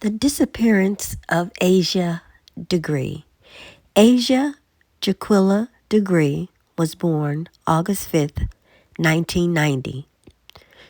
The disappearance of Asia Degree. Asia Jaquilla Degree was born August 5th, 1990.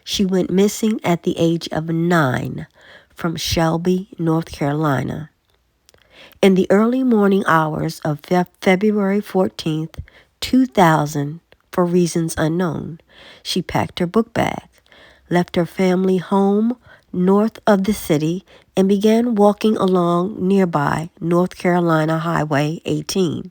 She went missing at the age of 9 from Shelby, North Carolina. In the early morning hours of February 14th, 2000, for reasons unknown, she packed her book bag, left her family home north of the city, and began walking along nearby North Carolina Highway 18.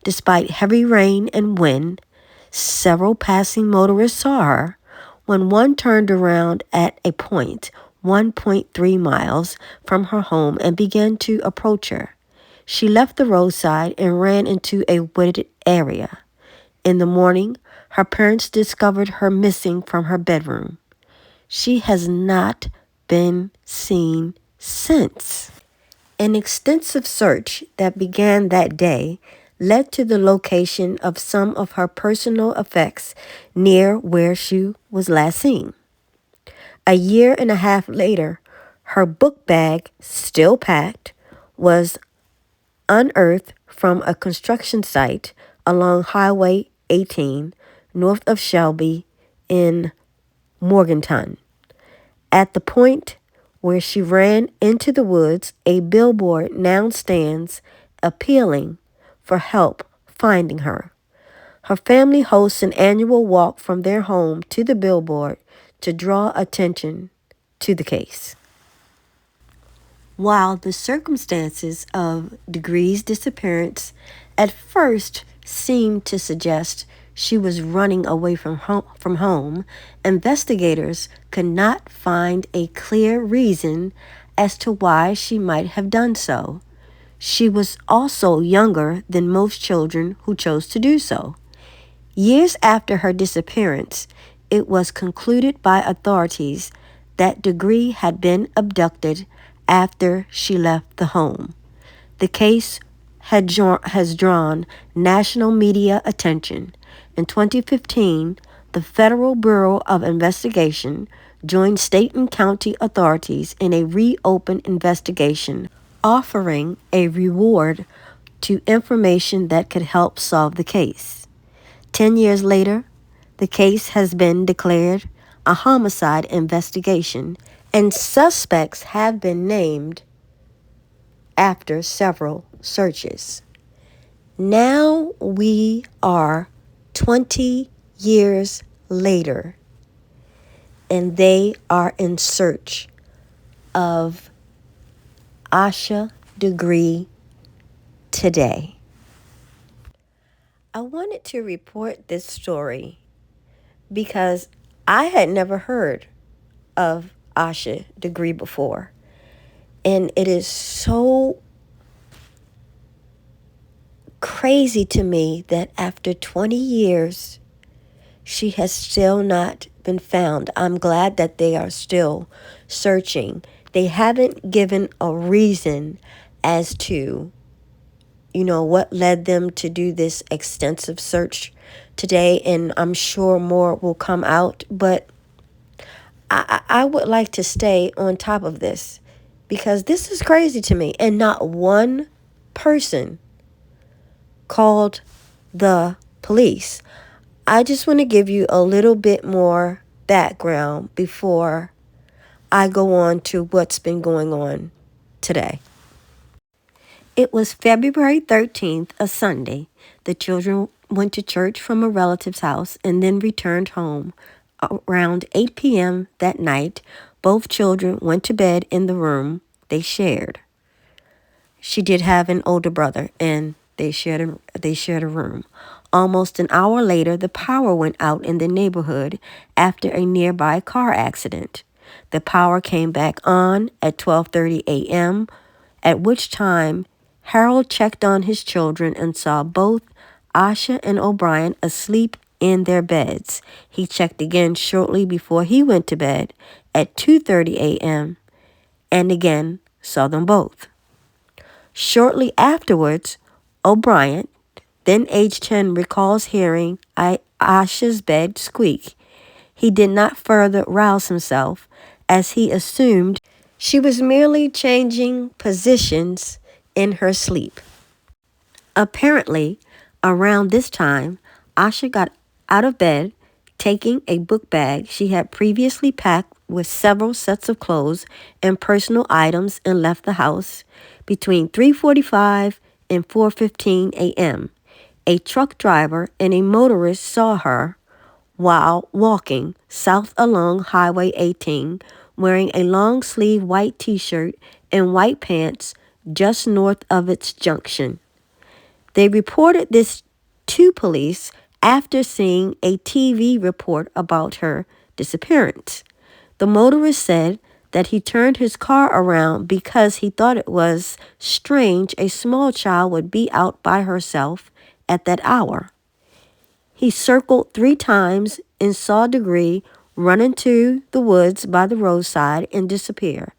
Despite heavy rain and wind, several passing motorists saw her when one turned around at a point 1.3 miles from her home and began to approach her. She left the roadside and ran into a wooded area. In the morning, her parents discovered her missing from her bedroom. She has not been seen since. An extensive search that began that day led to the location of some of her personal effects near where she was last seen. A year and a half later, her book bag, still packed, was unearthed from a construction site along Highway 18 north of Shelby in Morganton. At the point where she ran into the woods, a billboard now stands appealing for help finding her. Her family hosts an annual walk from their home to the billboard to draw attention to the case. While the circumstances of Degree's disappearance at first seemed to suggest she was running away from home, investigators could not find a clear reason as to why she might have done so. She was also younger than most children who chose to do so. Years after her disappearance, it was concluded by authorities that Degree had been abducted after she left the home. The case has drawn national media attention. In 2015, the Federal Bureau of Investigation joined state and county authorities in a reopened investigation, offering a reward to information that could help solve the case. 10 years later, the case has been declared a homicide investigation, and suspects have been named after several searches. Now we are 20 years later, and they are in search of Asha Degree today. I wanted to report this story because I had never heard of Asha Degree before. And it is so crazy to me that after 20 years, she has still not been found. I'm glad that they are still searching. They haven't given a reason as to, what led them to do this extensive search today, and I'm sure more will come out, but I would like to stay on top of this because this is crazy to me, and not one person called the police. I just want to give you a little bit more background before I go on to what's been going on today. It was February 13th, a Sunday. The children went to church from a relative's house and then returned home. Around 8 p.m. that night, both children went to bed in the room they shared. She did have an older brother, and they shared a room. Almost an hour later, the power went out in the neighborhood after a nearby car accident. The power came back on at 12:30 a.m., at which time Harold checked on his children and saw both Asha and O'Brien asleep in their beds. He checked again shortly before he went to bed at 2:30 a.m. and again saw them both. Shortly afterwards, O'Brien, then age 10, recalls hearing Asha's bed squeak. He did not further rouse himself, as he assumed She was merely changing positions in her sleep. Apparently, around this time, Asha got out of bed, taking a book bag she had previously packed with several sets of clothes and personal items, and left the house between 3:45 and 4:15 a.m. A truck driver and a motorist saw her while walking south along Highway 18, wearing a long-sleeve white t-shirt and white pants just north of its junction. They reported this to police after seeing a TV report about her disappearance. The motorist said that he turned his car around because he thought it was strange a small child would be out by herself at that hour. He circled 3 times and saw Degree run into the woods by the roadside and disappear.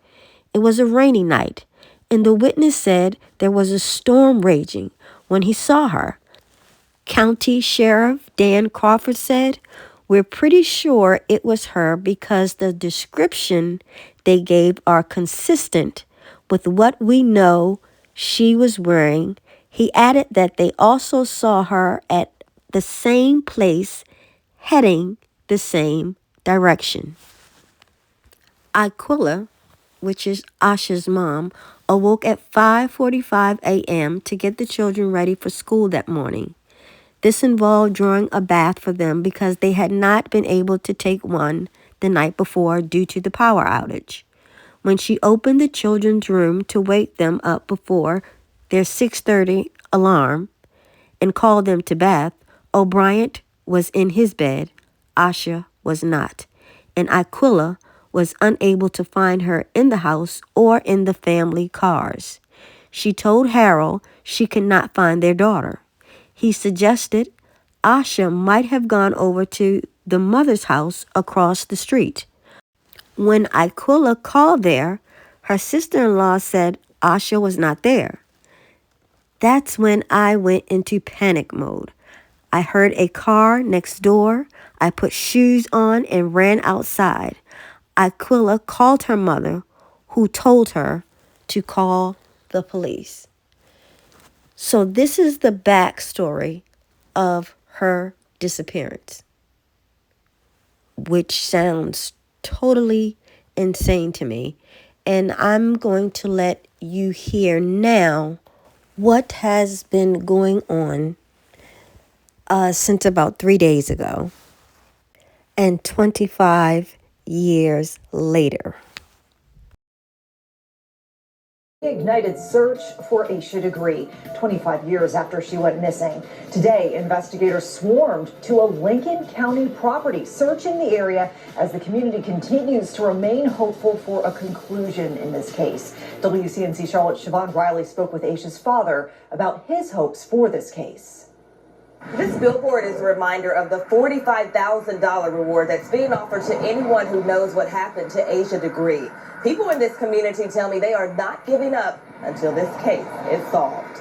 It was a rainy night, and the witness said there was a storm raging when he saw her. County Sheriff Dan Crawford said, "We're pretty sure it was her because the description they gave are consistent with what we know she was wearing." He added that they also saw her at the same place heading the same direction. Aquila, which is Asha's mom, awoke at 5:45 a.m. to get the children ready for school that morning. This involved drawing a bath for them because they had not been able to take one the night before due to the power outage. When she opened the children's room to wake them up before their 6:30 alarm and call them to bath, O'Brien was in his bed. Asha was not, and Aquila was unable to find her in the house or in the family cars. She told Harold she could not find their daughter. He suggested Asha might have gone over to the mother's house across the street. When Aquila called there, her sister-in-law said Asha was not there. That's when I went into panic mode. I heard a car next door. I put shoes on and ran outside. Aquila called her mother, who told her to call the police. So this is the backstory of her disappearance, which sounds totally insane to me. And I'm going to let you hear now what has been going on since about 3 days ago and 25 years later. Ignited search for Asha Degree 25 years after she went missing. Today, investigators swarmed to a Lincoln County property, searching the area as the community continues to remain hopeful for a conclusion in this case. WCNC Charlotte's Siobhan Riley spoke with Asha's father about his hopes for this case. This billboard is a reminder of the $45,000 reward that's being offered to anyone who knows what happened to Asha Degree. People in this community tell me they are not giving up until this case is solved.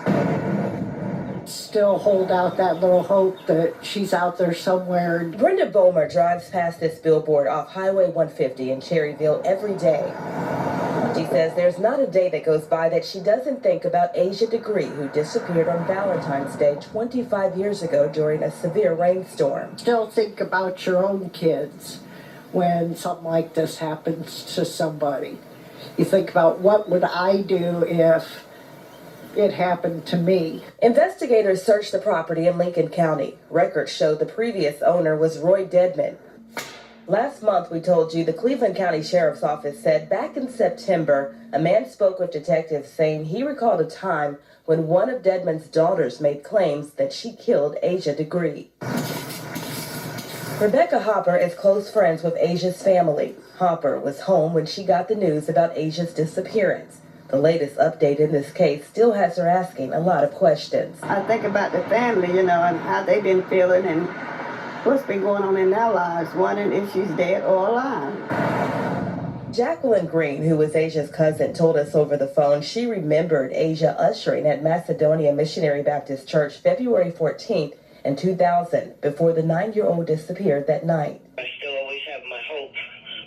Still hold out that little hope that she's out there somewhere. Brenda Bomer drives past this billboard off Highway 150 in Cherryville every day. She says there's not a day that goes by that she doesn't think about Asha Degree, who disappeared on Valentine's Day 25 years ago during a severe rainstorm. Still think about your own kids when something like this happens to somebody. You think about, what would I do if it happened to me? Investigators searched the property in Lincoln County. Records show the previous owner was Roy Dedman. Last month, we told you the Cleveland County Sheriff's Office said back in September, a man spoke with detectives saying he recalled a time when one of Dedman's daughters made claims that she killed Asha Degree. Rebecca Hopper is close friends with Asha's family. Hopper was home when she got the news about Asha's disappearance. The latest update in this case still has her asking a lot of questions. I think about the family, and how they've been feeling and what's been going on in their lives, wondering if she's dead or alive. Jacqueline Green, who was Asha's cousin, told us over the phone she remembered Asha ushering at Macedonia Missionary Baptist Church February 14th in 2000 before the 9-year-old disappeared that night. I still always have my hope,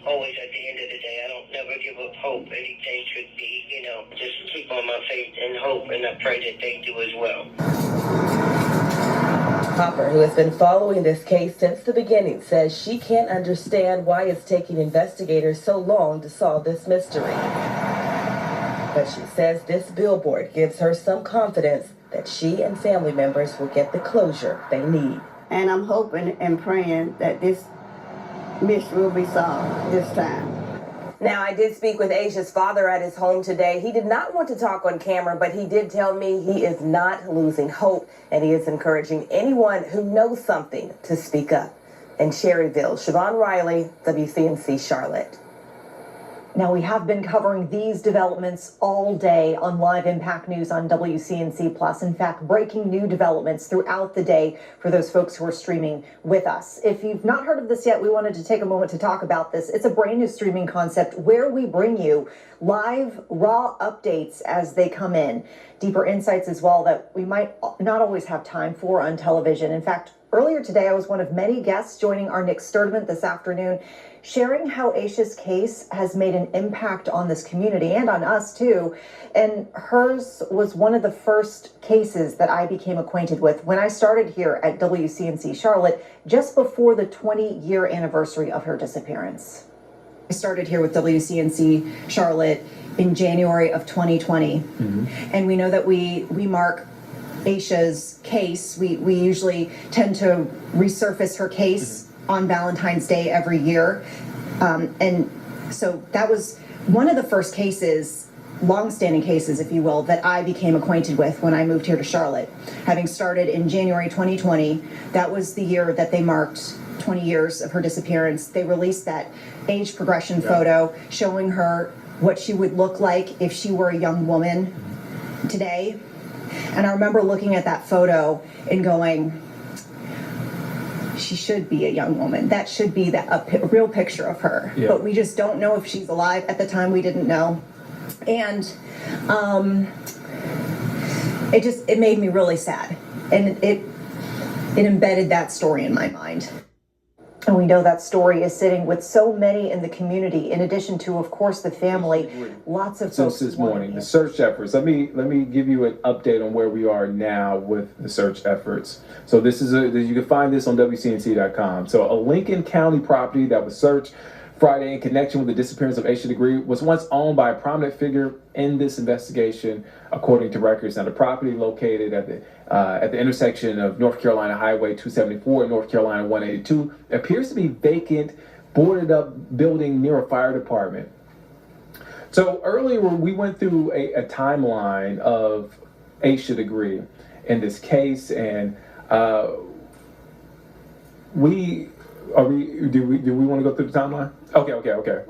always at the end of the day. I don't never give up hope. Anytime faith and hope, and I pray that they do as well. Hopper, who has been following this case since the beginning, says she can't understand why it's taking investigators so long to solve this mystery. But she says this billboard gives her some confidence that she and family members will get the closure they need. And I'm hoping and praying that this mystery will be solved this time. Now, I did speak with Asha's father at his home today. He did not want to talk on camera, but he did tell me he is not losing hope, and he is encouraging anyone who knows something to speak up. In Cherryville, Siobhan Riley, WCNC Charlotte. Now, we have been covering these developments all day on Live Impact News on WCNC Plus. In fact, breaking new developments throughout the day for those folks who are streaming with us. If you've not heard of this yet, we wanted to take a moment to talk about this. It's a brand new streaming concept where we bring you live, raw updates as they come in. Deeper insights as well that we might not always have time for on television. In fact, earlier today, I was one of many guests joining our Nick Sturdivant this afternoon, sharing how Asha's case has made an impact on this community and on us too. And hers was one of the first cases that I became acquainted with when I started here at WCNC Charlotte just before the 20-year anniversary of her disappearance. I started here with WCNC Charlotte in January of 2020. And we know that we mark Asha's case. We usually tend to resurface her case on Valentine's Day every year. And so that was one of the first cases, long-standing cases, if you will, that I became acquainted with when I moved here to Charlotte. Having started in January 2020, that was the year that they marked 20 years of her disappearance. They released that age progression photo showing her what she would look like if she were a young woman today. And I remember looking at that photo and going, she should be a young woman. That should be a real picture of her. Yeah. But we just don't know if she's alive. At the time, we didn't know. And it made me really sad. And it embedded that story in my mind. And we know that story is sitting with so many in the community, in addition to, of course, the family. Lots of folks. Since this morning, the search efforts. Let me give you an update on where we are now with the search efforts. So this is you can find this on WCNC.com. So a Lincoln County property that was searched Friday in connection with the disappearance of Asha Degree was once owned by a prominent figure in this investigation, according to records. Now, the property located at the intersection of North Carolina Highway 274 and North Carolina 182 appears to be vacant, boarded up building near a fire department. So earlier we went through a timeline of Asha Degree in this case, and do we want to go through the timeline? Okay.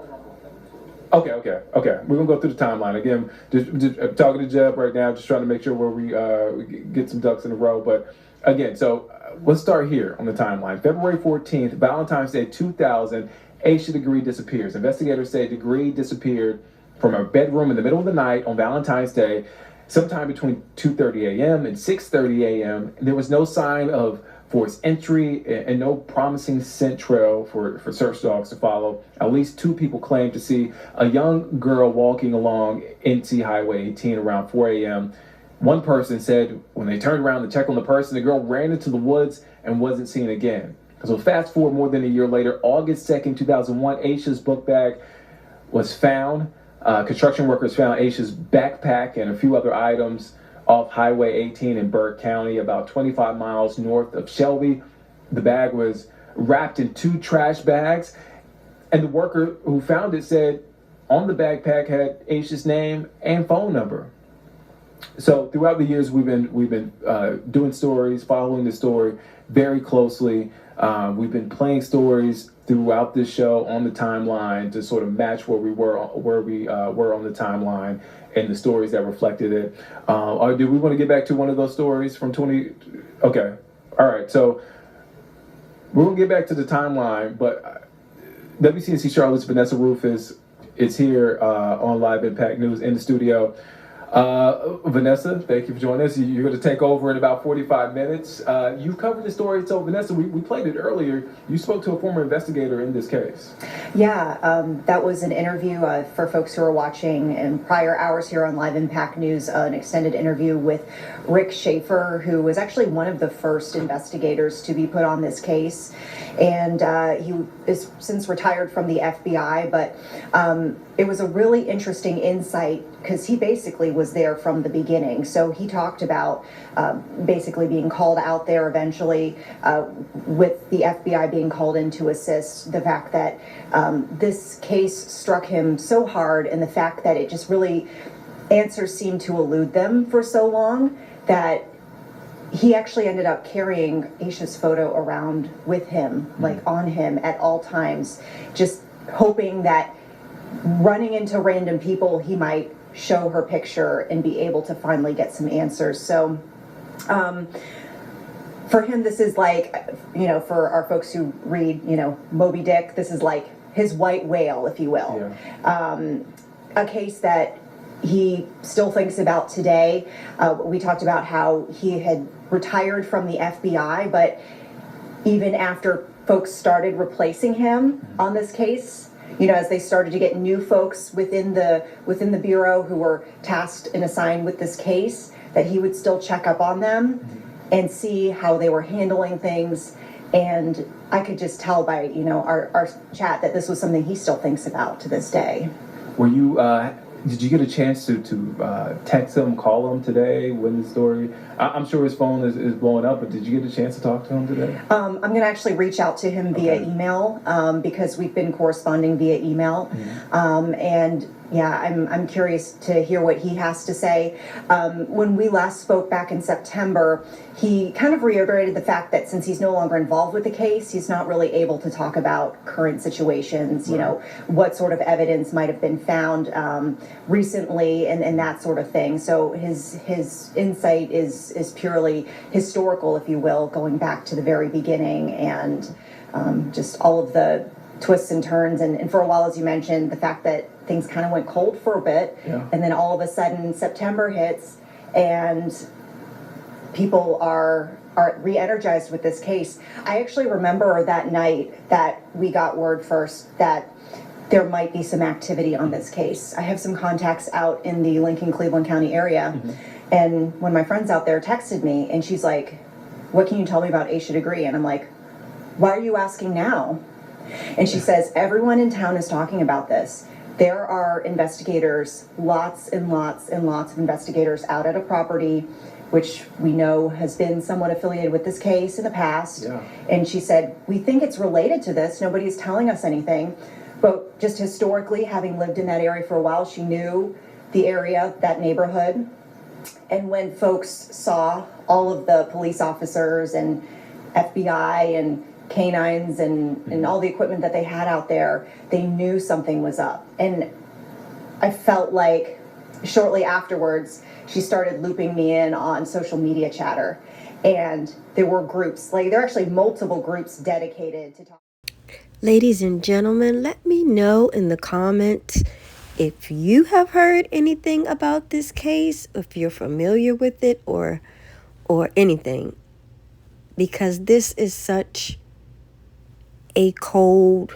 We're gonna go through the timeline again. Just talking to Jeb right now, just trying to make sure where we get some ducks in a row. But again, so let's start here on the timeline. February 14th, Valentine's Day 2000, Asha Degree disappears. Investigators say Degree disappeared from her bedroom in the middle of the night on Valentine's Day, sometime between 2:30 a.m. and 6:30 a.m. There was no sign of forced entry and no promising scent trail for search dogs to follow. At least two people claimed to see a young girl walking along NC Highway 18 around 4 a.m. One person said when they turned around to check on the person, the girl ran into the woods and wasn't seen again. So fast forward more than a year later, August 2nd, 2001, Asha's book bag was found. Construction workers found Asha's backpack and a few other items off Highway 18 in Burke County, about 25 miles north of Shelby. The bag was wrapped in 2 trash bags, and the worker who found it said on the backpack had Asha's name and phone number. So throughout the years, we've been doing stories, following the story very closely. We've been playing stories throughout this show on the timeline to sort of match where we were on the timeline and the stories that reflected it. Or do we want to get back to one of those stories from 20? Okay, all right. So we're gonna get back to the timeline, but WCNC Charlotte's Vanessa Rufus is here on Live Impact News in the studio. Vanessa, thank you for joining us. You're going to take over in about 45 minutes. You covered the story. So, Vanessa, we played it earlier. You spoke to a former investigator in this case. Yeah, that was an interview for folks who are watching in prior hours here on Live Impact News, an extended interview with Rick Schaefer, who was actually one of the first investigators to be put on this case. And he is since retired from the FBI, but it was a really interesting insight because he basically was there from the beginning. So he talked about basically being called out there eventually, with the FBI being called in to assist, the fact that this case struck him so hard, and the fact that it just really, answers seemed to elude them for so long that he actually ended up carrying Asha's photo around with him, like on him at all times, just hoping that running into random people, he might show her picture and be able to finally get some answers. So for him, this is like, for our folks who read, Moby Dick, this is like his white whale, if you will. Yeah. A case that he still thinks about today. We talked about how he had retired from the FBI, but even after folks started replacing him on this case, as they started to get new folks within the bureau who were tasked and assigned with this case, that he would still check up on them and see how they were handling things. And I could just tell by our chat that this was something he still thinks about to this day. Were you? Did you get a chance to text him, call him today when the story? I'm sure his phone is blowing up, but did you get a chance to talk to him today? I'm going to actually reach out to him via email because we've been corresponding via email. And yeah, I'm curious to hear what he has to say. When we last spoke back in September, he kind of reiterated the fact that since he's no longer involved with the case, he's not really able to talk about current situations, what sort of evidence might have been found recently and that sort of thing. So his insight is purely historical, if you will, going back to the very beginning, and just all of the twists and turns. And for a while, as you mentioned, the fact that things kind of went cold for a bit, and then all of a sudden September hits and people are re-energized with this case. I actually remember that night that we got word first that there might be some activity on this case. I have some contacts out in the Lincoln, Cleveland County area, and when my friends out there texted me, and she's like, "What can you tell me about Asha Degree?" And I'm like, "Why are you asking now?" And she says, "Everyone in town is talking about this. There are investigators, lots and lots and lots of investigators out at a property, which we know has been somewhat affiliated with this case in the past." Yeah. And she said, "We think it's related to this. Nobody's telling us anything. But just historically, having lived in that area for a while, she knew the area, that neighborhood. And when folks saw all of the police officers and FBI and canines and all the equipment that they had out there, they knew something was up." And I felt like shortly afterwards, she started looping me in on social media chatter. And there were groups, there are actually multiple groups dedicated to talk. Ladies and gentlemen, let me know in the comments if you have heard anything about this case, if you're familiar with it or anything, because this is such a cold,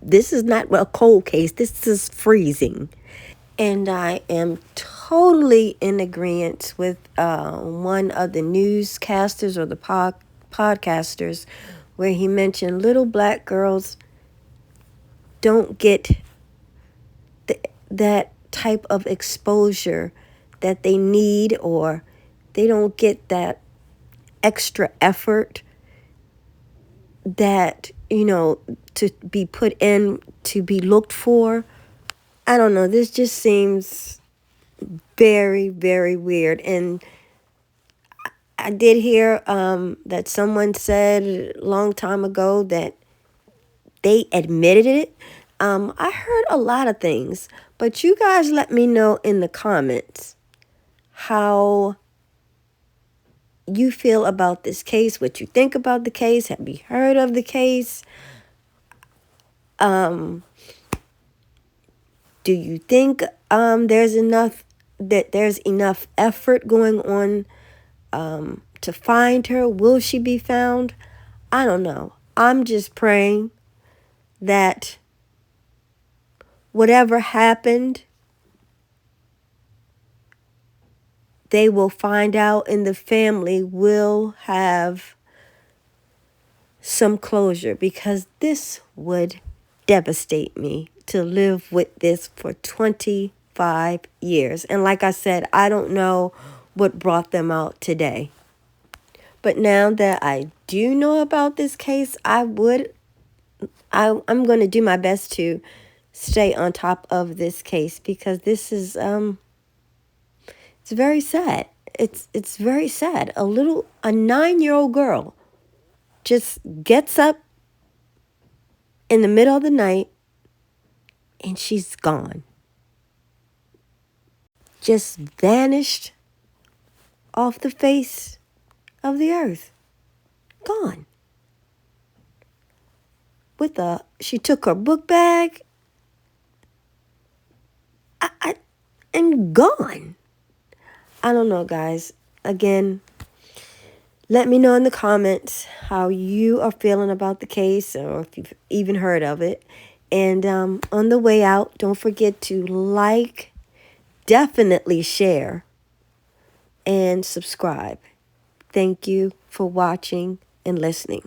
this is not a cold case, this is freezing. And I am totally in agreement with one of the newscasters or the podcasters, where he mentioned little black girls don't get that type of exposure that they need, or they don't get that extra effort that, to be put in, to be looked for. I don't know. This just seems very, very weird. And I did hear that someone said a long time ago that they admitted it. I heard a lot of things, but you guys let me know in the comments how you feel about this case, what you think about the case. Have you heard of the case? Do you think there's enough effort going on to find her. Will she be found? I don't know. I'm just praying that whatever happened, they will find out and the family will have some closure, because this would devastate me to live with this for 25 years. And like I said, I don't know what brought them out today. But now that I do know about this case, I'm going to do my best to stay on top of this case, because this is it's very sad. It's very sad. A 9-year-old girl just gets up in the middle of the night and she's gone. Just vanished off the face of the earth. Gone. She took her book bag and gone. I don't know, guys. Again, let me know in the comments how you are feeling about the case, or if you've even heard of it. And on the way out, don't forget to like, definitely share, and subscribe. Thank you for watching and listening.